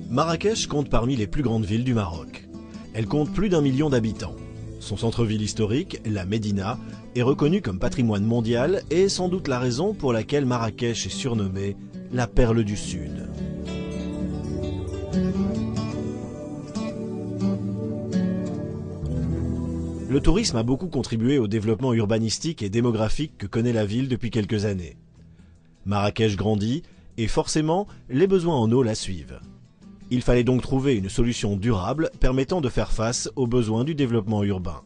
Marrakech compte parmi les plus grandes villes du Maroc. Elle compte plus d'1 million d'habitants. Son centre-ville historique, la Médina, est reconnu comme patrimoine mondial et est sans doute la raison pour laquelle Marrakech est surnommée la perle du Sud. Le tourisme a beaucoup contribué au développement urbanistique et démographique que connaît la ville depuis quelques années. Marrakech grandit et forcément, les besoins en eau la suivent. Il fallait donc trouver une solution durable permettant de faire face aux besoins du développement urbain.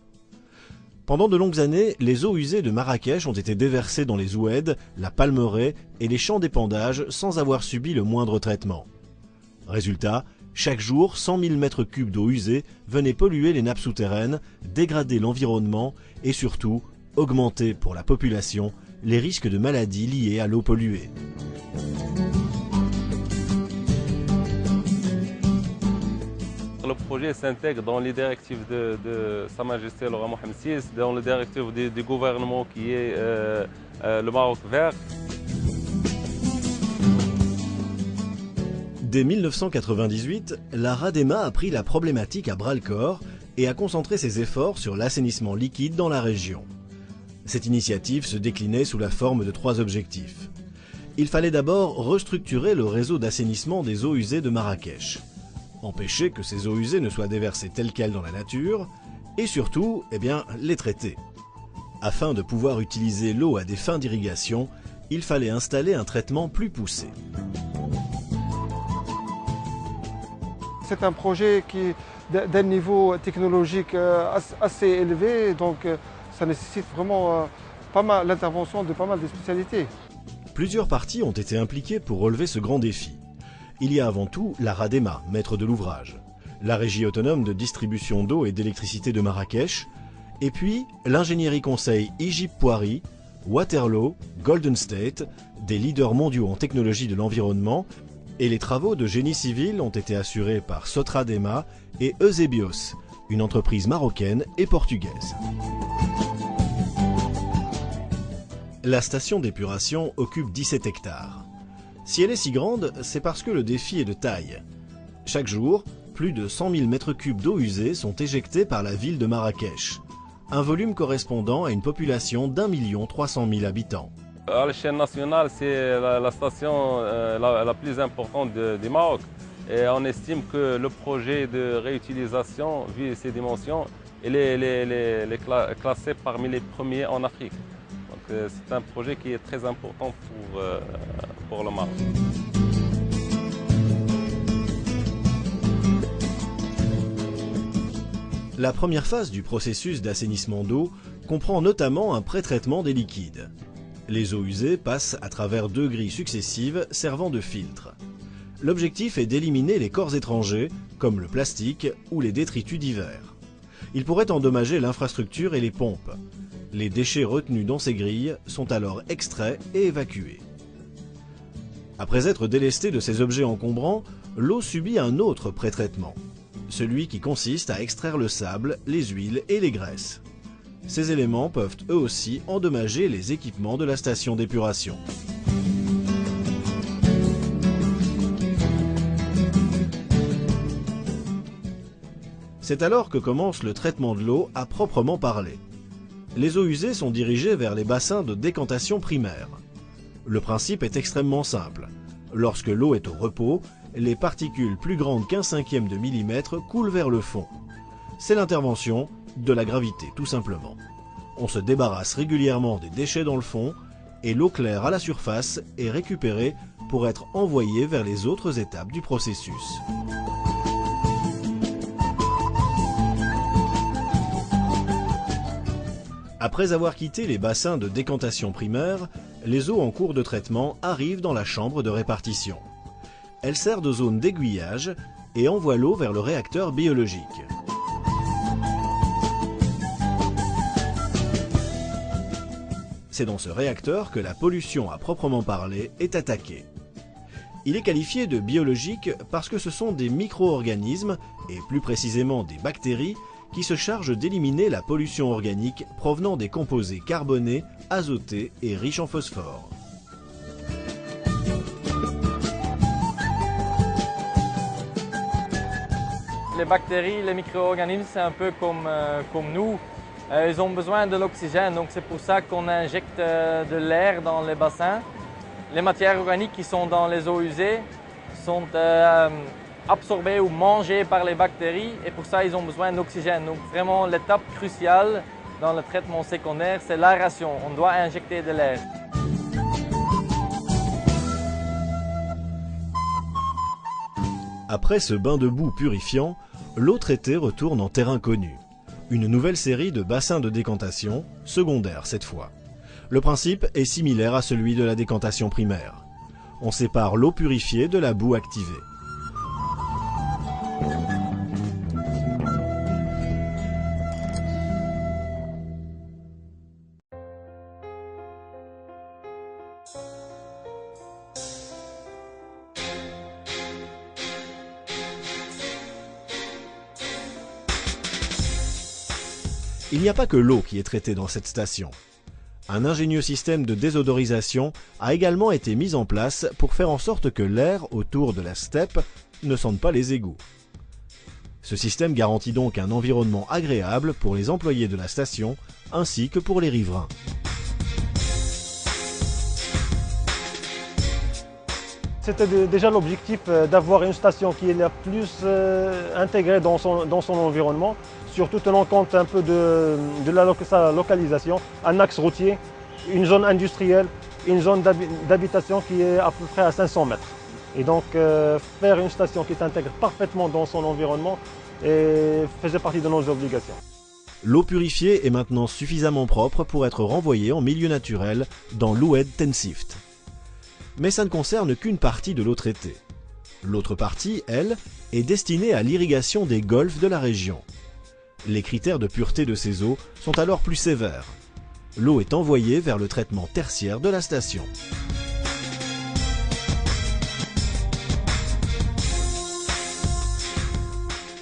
Pendant de longues années, les eaux usées de Marrakech ont été déversées dans les oueds, la palmeraie et les champs d'épandage sans avoir subi le moindre traitement. Résultat, chaque jour, 100 000 mètres cubes d'eau usée venaient polluer les nappes souterraines, dégrader l'environnement et surtout augmenter pour la population les risques de maladies liées à l'eau polluée. Le projet s'intègre dans les directives de Sa Majesté le roi Mohammed VI, dans les directives du gouvernement qui est le Maroc vert. Dès 1998, la RADEMA a pris la problématique à bras-le-corps et a concentré ses efforts sur l'assainissement liquide dans la région. Cette initiative se déclinait sous la forme de 3 objectifs. Il fallait d'abord restructurer le réseau d'assainissement des eaux usées de Marrakech, empêcher que ces eaux usées ne soient déversées telles quelles dans la nature, et surtout, les traiter. Afin de pouvoir utiliser l'eau à des fins d'irrigation, il fallait installer un traitement plus poussé. C'est un projet qui d'un niveau technologique assez élevé, donc ça nécessite vraiment l'intervention de pas mal de spécialités. Plusieurs parties ont été impliquées pour relever ce grand défi. Il y a avant tout la RADEMA, maître de l'ouvrage, la Régie autonome de distribution d'eau et d'électricité de Marrakech, et puis l'ingénierie conseil Egypte Poiri, Waterloo, Golden State, des leaders mondiaux en technologie de l'environnement, et les travaux de génie civil ont été assurés par Sotradema et Eusebios, une entreprise marocaine et portugaise. La station d'épuration occupe 17 hectares. Si elle est si grande, c'est parce que le défi est de taille. Chaque jour, plus de 100 000 mètres cubes d'eau usée sont éjectés par la ville de Marrakech, un volume correspondant à une population d'1 300 000 habitants. À l'échelle nationale, c'est la station la plus importante du Maroc. Et on estime que le projet de réutilisation, vu ses dimensions, il est classé parmi les premiers en Afrique. C'est un projet qui est très important pour le Maroc. La première phase du processus d'assainissement d'eau comprend notamment un pré-traitement des liquides. Les eaux usées passent à travers 2 grilles successives servant de filtre. L'objectif est d'éliminer les corps étrangers, comme le plastique ou les détritus divers. Ils pourraient endommager l'infrastructure et les pompes. Les déchets retenus dans ces grilles sont alors extraits et évacués. Après être délestés de ces objets encombrants, l'eau subit un autre pré-traitement, celui qui consiste à extraire le sable, les huiles et les graisses. Ces éléments peuvent eux aussi endommager les équipements de la station d'épuration. C'est alors que commence le traitement de l'eau à proprement parler. Les eaux usées sont dirigées vers les bassins de décantation primaire. Le principe est extrêmement simple. Lorsque l'eau est au repos, les particules plus grandes qu'1 cinquième de millimètre coulent vers le fond. C'est l'intervention de la gravité, tout simplement. On se débarrasse régulièrement des déchets dans le fond et l'eau claire à la surface est récupérée pour être envoyée vers les autres étapes du processus. Après avoir quitté les bassins de décantation primaire, les eaux en cours de traitement arrivent dans la chambre de répartition. Elle sert de zone d'aiguillage et envoie l'eau vers le réacteur biologique. C'est dans ce réacteur que la pollution à proprement parler est attaquée. Il est qualifié de biologique parce que ce sont des micro-organismes, et plus précisément des bactéries, qui se chargent d'éliminer la pollution organique provenant des composés carbonés, azotés et riches en phosphore. Les bactéries, les micro-organismes, c'est un peu comme nous. Ils ont besoin de l'oxygène, donc c'est pour ça qu'on injecte de l'air dans les bassins. Les matières organiques qui sont dans les eaux usées sont absorbées ou mangées par les bactéries et pour ça ils ont besoin d'oxygène. Donc vraiment l'étape cruciale dans le traitement secondaire, c'est l'aération. On doit injecter de l'air. Après ce bain de boue purifiant, l'eau traitée retourne en terrain connu. Une nouvelle série de bassins de décantation, secondaires cette fois. Le principe est similaire à celui de la décantation primaire. On sépare l'eau purifiée de la boue activée. Il n'y a pas que l'eau qui est traitée dans cette station. Un ingénieux système de désodorisation a également été mis en place pour faire en sorte que l'air autour de la steppe ne sente pas les égouts. Ce système garantit donc un environnement agréable pour les employés de la station ainsi que pour les riverains. C'était déjà l'objectif d'avoir une station qui est la plus intégrée dans son environnement, surtout tenant compte un peu de sa localisation, un axe routier, une zone industrielle, une zone d'habitation qui est à peu près à 500 mètres. Et donc faire une station qui s'intègre parfaitement dans son environnement faisait partie de nos obligations. L'eau purifiée est maintenant suffisamment propre pour être renvoyée en milieu naturel dans l'Oued Tensift. Mais ça ne concerne qu'une partie de l'eau traitée. L'autre partie, elle, est destinée à l'irrigation des golfs de la région. Les critères de pureté de ces eaux sont alors plus sévères. L'eau est envoyée vers le traitement tertiaire de la station.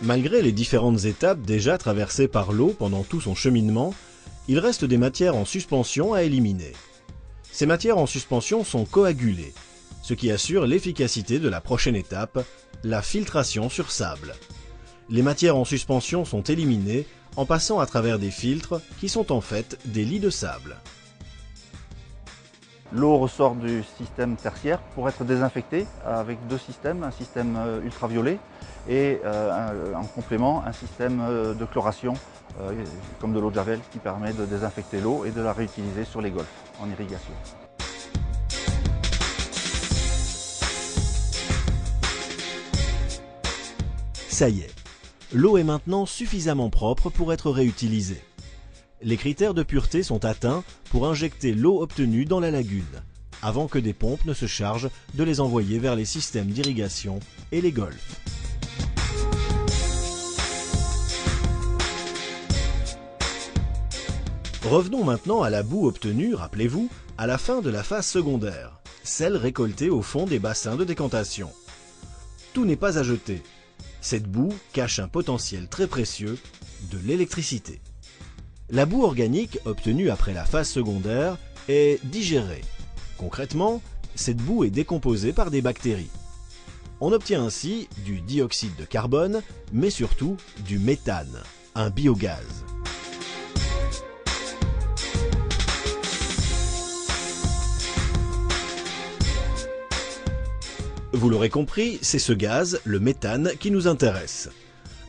Malgré les différentes étapes déjà traversées par l'eau pendant tout son cheminement, il reste des matières en suspension à éliminer. Ces matières en suspension sont coagulées, ce qui assure l'efficacité de la prochaine étape, la filtration sur sable. Les matières en suspension sont éliminées en passant à travers des filtres qui sont en fait des lits de sable. L'eau ressort du système tertiaire pour être désinfectée avec deux systèmes, un système ultraviolet et en complément un système de chloration comme de l'eau de javel qui permet de désinfecter l'eau et de la réutiliser sur les golfs en irrigation. Ça y est, l'eau est maintenant suffisamment propre pour être réutilisée. Les critères de pureté sont atteints pour injecter l'eau obtenue dans la lagune, avant que des pompes ne se chargent de les envoyer vers les systèmes d'irrigation et les golfs. Revenons maintenant à la boue obtenue, rappelez-vous, à la fin de la phase secondaire, celle récoltée au fond des bassins de décantation. Tout n'est pas à jeter. Cette boue cache un potentiel très précieux, de l'électricité. La boue organique obtenue après la phase secondaire est digérée. Concrètement, cette boue est décomposée par des bactéries. On obtient ainsi du dioxyde de carbone, mais surtout du méthane, un biogaz. Vous l'aurez compris, c'est ce gaz, le méthane, qui nous intéresse.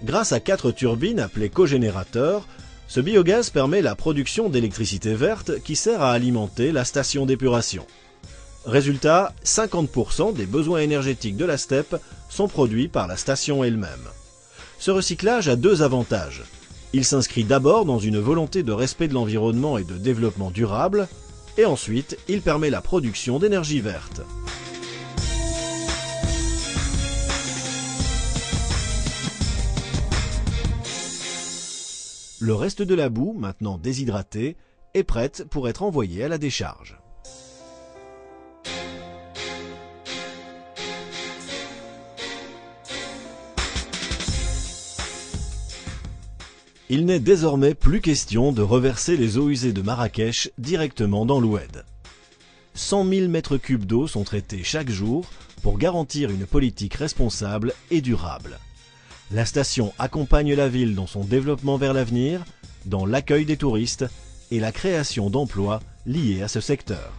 Grâce à 4 turbines appelées cogénérateurs, ce biogaz permet la production d'électricité verte qui sert à alimenter la station d'épuration. Résultat, 50% des besoins énergétiques de la steppe sont produits par la station elle-même. Ce recyclage a deux avantages. Il s'inscrit d'abord dans une volonté de respect de l'environnement et de développement durable, et ensuite, il permet la production d'énergie verte. Le reste de la boue, maintenant déshydratée, est prête pour être envoyée à la décharge. Il n'est désormais plus question de reverser les eaux usées de Marrakech directement dans l'Oued. 100 000 mètres cubes d'eau sont traités chaque jour pour garantir une politique responsable et durable. La station accompagne la ville dans son développement vers l'avenir, dans l'accueil des touristes et la création d'emplois liés à ce secteur.